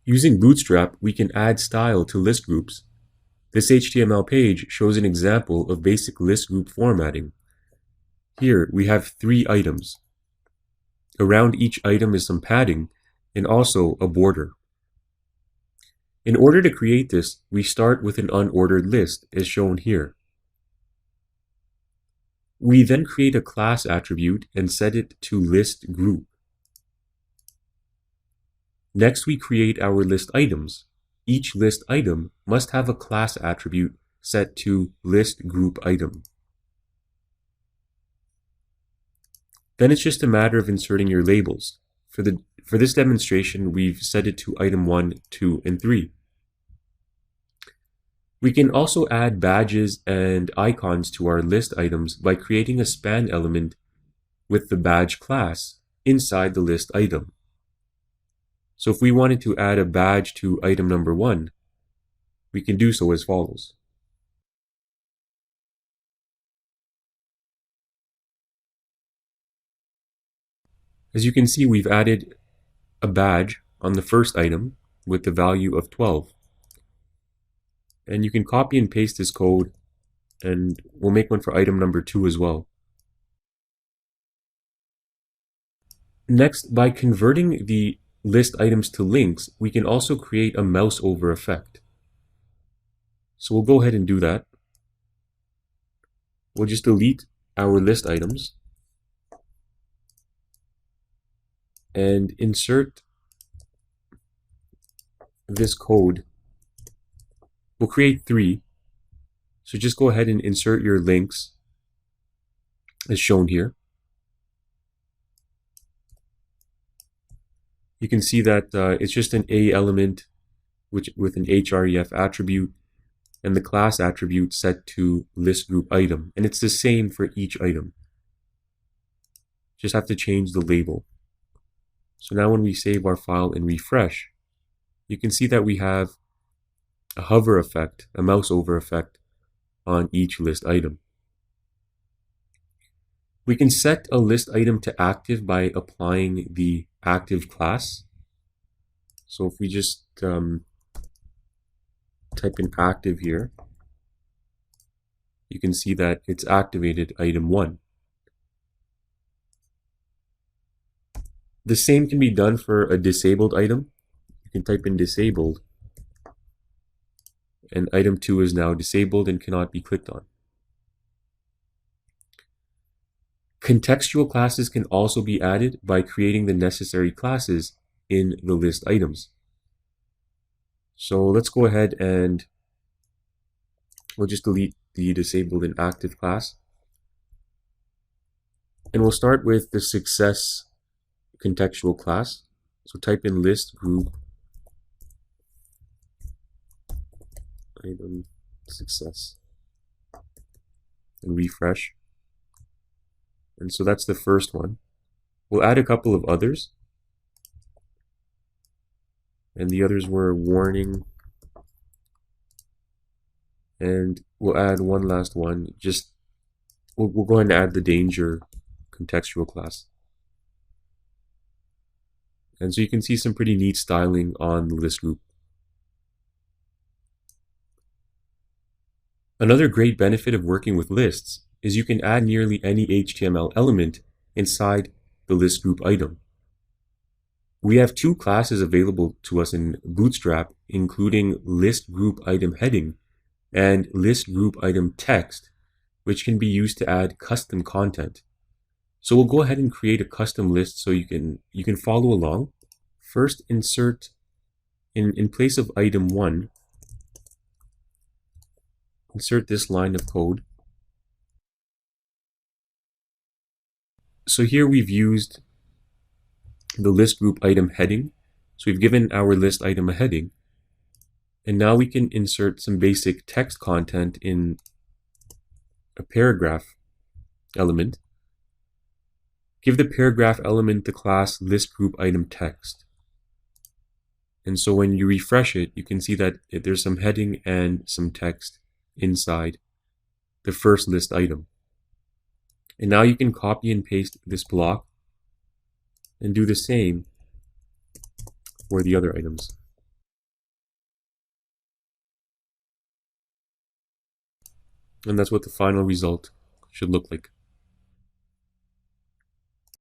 Using Bootstrap, we can add style to list groups. This HTML page shows an example of basic list group formatting. Here, we have 3 items. Around each item is some padding and also a border. In order to create this, we start with an unordered list, as shown here. We then create a class attribute and set it to list group. Next, we create our list items. Each list item must have a class attribute set to list group item. Then it's just a matter of inserting your labels. For this demonstration, we've set it to item 1, 2, and 3. We can also add badges and icons to our list items by creating a span element with the badge class inside the list item. So if we wanted to add a badge to item number 1, we can do so as follows. As you can see, we've added a badge on the first item with the value of 12. And you can copy and paste this code, and we'll make one for item number 2 as well. Next, by converting the list items to links, we can also create a mouse over effect. So we'll go ahead and do that. We'll just delete our list items and insert this code. We'll create 3. So just go ahead and insert your links as shown here. You can see that it's just an A element with an href attribute and the class attribute set to list group item. And it's the same for each item. Just have to change the label. So now when we save our file and refresh, you can see that we have a hover effect, a mouse over effect on each list item. We can set a list item to active by applying the active class. So if we just type in active here, you can see that it's activated item 1. The same can be done for a disabled item. You can type in disabled, and item 2 is now disabled and cannot be clicked on. Contextual classes can also be added by creating the necessary classes in the list items. So let's go ahead and we'll just delete the disabled and active class. And we'll start with the success contextual class. So type in list group item success and refresh. And so that's the first one. We'll add a couple of others. And the others were warning. And we'll add one last one. We'll go ahead and add the danger contextual class. And so you can see some pretty neat styling on the list group. Another great benefit of working with lists is you can add nearly any HTML element inside the list group item. We have 2 classes available to us in Bootstrap, including list group item heading and list group item text, which can be used to add custom content. So we'll go ahead and create a custom list so you can follow along. First, insert in place of item 1, insert this line of code. So here we've used the list group item heading. So we've given our list item a heading. And now we can insert some basic text content in a paragraph element. Give the paragraph element the class list group item text. And so when you refresh it, you can see that there's some heading and some text inside the first list item. And now you can copy and paste this block and do the same for the other items. And that's what the final result should look like.